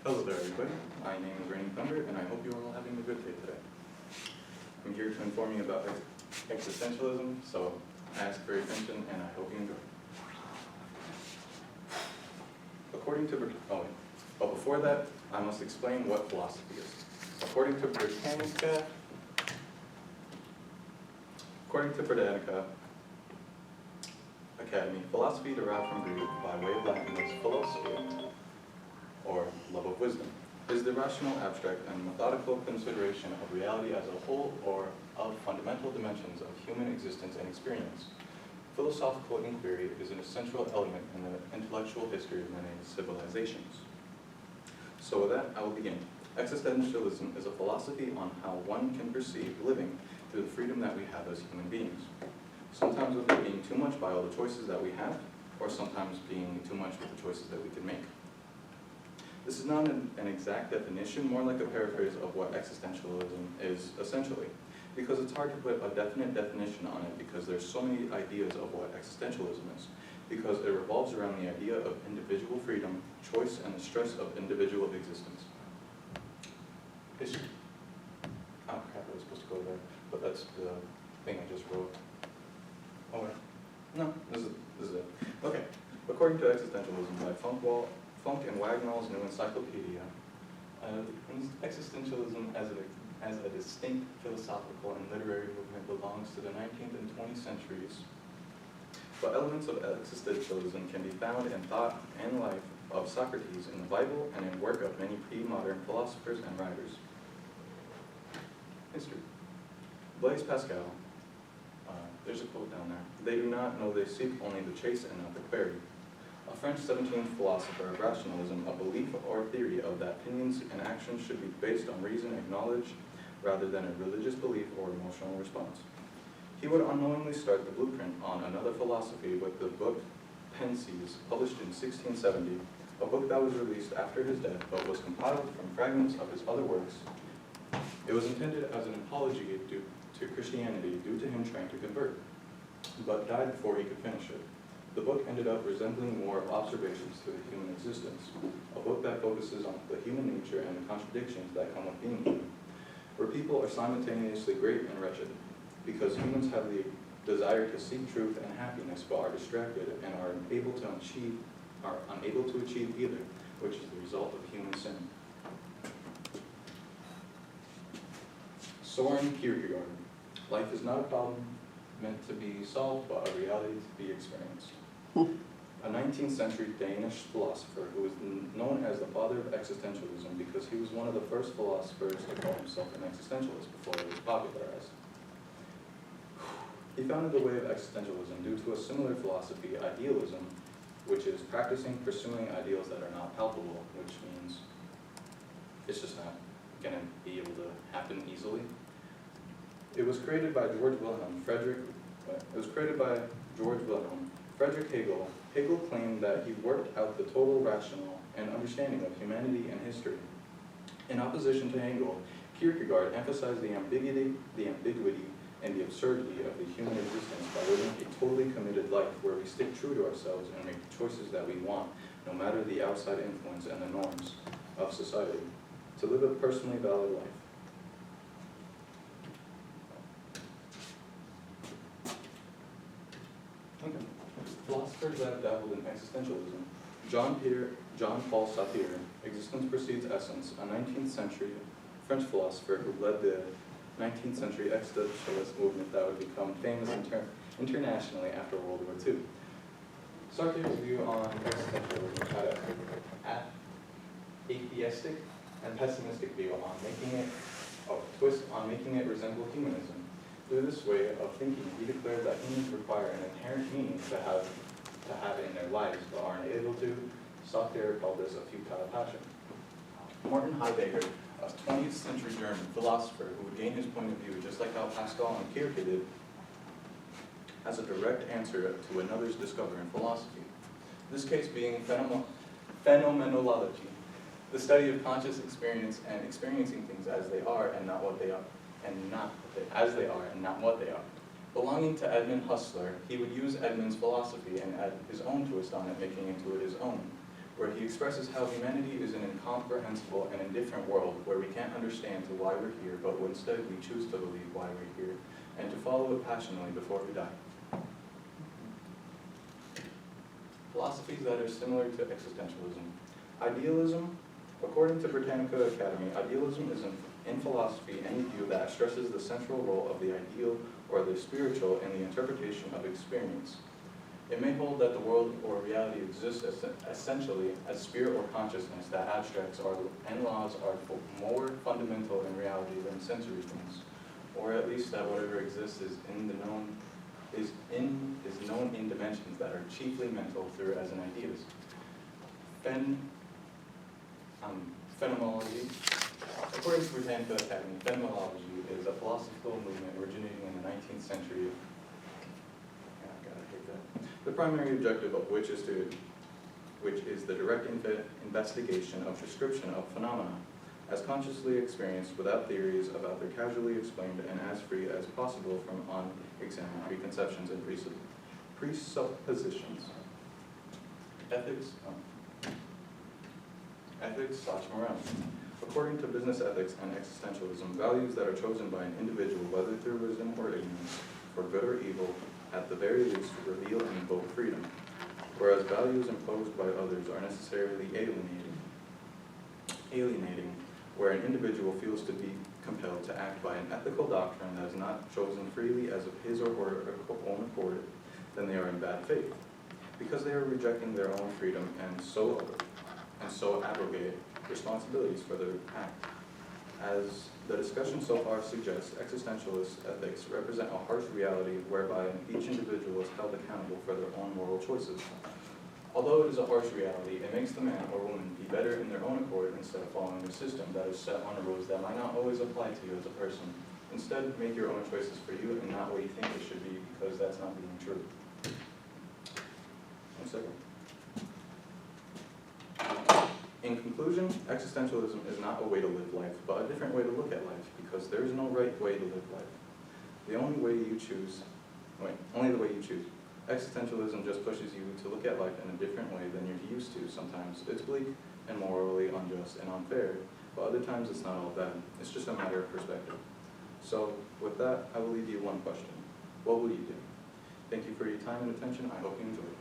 Hello there, everybody. My name is Raining Thunder, and I hope you are all having a good day today. I'm here to inform you about existentialism, so I ask for your attention, and I hope you enjoy. But before that, I must explain what philosophy is. According to Britannica Academy, philosophy derived from Greek by way of Latin is philosophia, or love of wisdom, is the rational, abstract, and methodical consideration of reality as a whole or of fundamental dimensions of human existence and experience. Philosophical inquiry is an essential element in the intellectual history of many civilizations. So with that, I will begin. Existentialism is a philosophy on how one can perceive living through the freedom that we have as human beings. Sometimes with it being too much by all the choices that we have, or sometimes being too much with the choices that we can make. This is not an exact definition, more like a paraphrase of what existentialism is essentially, because it's hard to put a definite definition on it because there's so many ideas of what existentialism is, because it revolves around the idea of individual freedom, choice, and the stress of individual existence. History. Oh crap, I was supposed to go there, but that's the thing I just wrote. Oh wait. No, this is it. Okay. According to existentialism by Funk and Wagnall's New Encyclopedia, existentialism as a distinct philosophical and literary movement belongs to the 19th and 20th centuries. But elements of existentialism can be found in thought and life of Socrates, in the Bible, and in work of many pre-modern philosophers and writers. History. Blaise Pascal, there's a quote down there. They do not know they seek only the chase and not the quarry. A French 17th philosopher of rationalism, a belief or theory of that opinions and actions should be based on reason and knowledge rather than a religious belief or emotional response. He would unknowingly start the blueprint on another philosophy with the book Pensées, published in 1670, a book that was released after his death but was compiled from fragments of his other works. It was intended as an apology to Christianity due to him trying to convert, but died before he could finish it. The book ended up resembling more of observations to the human existence, a book that focuses on the human nature and the contradictions that come with being human, where people are simultaneously great and wretched, because humans have the desire to seek truth and happiness but are distracted and are unable to achieve either, which is the result of human sin. Soren Kierkegaard. Life is not a problem meant to be solved, but a reality to be experienced. A 19th century Danish philosopher who was known as the father of existentialism because he was one of the first philosophers to call himself an existentialist before it was popularized. He founded the way of existentialism due to a similar philosophy, idealism, which is pursuing ideals that are not palpable, which means it's just not going to be able to happen easily. It was created by George Wilhelm Friedrich Hegel. Hegel claimed that he worked out the total rational and understanding of humanity and history. In opposition to Hegel, Kierkegaard emphasized the ambiguity, and the absurdity of the human existence by living a totally committed life where we stick true to ourselves and make the choices that we want, no matter the outside influence and the norms of society, to live a personally valid life. Okay. Philosophers that have dabbled in existentialism. John Paul Sartre, Existence Precedes Essence, a 19th century French philosopher who led the 19th century existentialist movement that would become famous internationally after World War II. Sartre's view on existentialism had an atheistic and pessimistic view on making it resemble humanism. Through this way of thinking, he declared that humans require an inherent meaning to have in their lives, but aren't able to. Sartre called this a futile passion. Martin Heidegger, a 20th century German philosopher who would gain his point of view just like how Pascal and Kierkegaard did, has a direct answer to another's discovery in philosophy. This case being phenomenology, the study of conscious experience and experiencing things as they are and not what they are, as they are and not what they are. Belonging to Edmund Husserl, he would use Edmund's philosophy and add his own twist on it, making it his own. where he expresses how humanity is an incomprehensible and indifferent world where we can't understand to why we're here, but instead we choose to believe why we're here and to follow it passionately before we die. Philosophies that are similar to existentialism. Idealism, according to Britannica Academy, idealism is in philosophy any view that stresses the central role of the ideal or the spiritual in the interpretation of experience. It may hold that the world or reality exists essentially as spirit or consciousness that abstracts and laws are more fundamental in reality than sensory things, or at least that whatever exists is known in dimensions that are chiefly mental through as an ideas. Phenomenology. According to Britannica Academy, phenomenology is a philosophical movement originating in the 19th century. The primary objective of which is the direct investigation of description of phenomena as consciously experienced without theories about their casually explained and as free as possible from unexamined preconceptions and presuppositions. Ethics/morality. According to business ethics and existentialism, values that are chosen by an individual, whether through wisdom or ignorance, for good or evil, at the very least reveal and invoke freedom, whereas values imposed by others are necessarily alienating, where an individual feels to be compelled to act by an ethical doctrine that is not chosen freely as of his or her own accord, then they are in bad faith, because they are rejecting their own freedom and so abrogate responsibilities for their act. As the discussion so far suggests, existentialist ethics represent a harsh reality whereby each individual is held accountable for their own moral choices. Although it is a harsh reality, it makes the man or woman be better in their own accord instead of following a system that is set on rules that might not always apply to you as a person. Instead, make your own choices for you and not what you think it should be, because that's not being true. 1 second. In conclusion, existentialism is not a way to live life, but a different way to look at life, because there is no right way to live life. Only the way you choose. Existentialism just pushes you to look at life in a different way than you're used to. Sometimes it's bleak and morally unjust and unfair, but other times it's not all bad. It's just a matter of perspective. So with that, I will leave you one question. What will you do? Thank you for your time and attention. I hope you enjoyed it.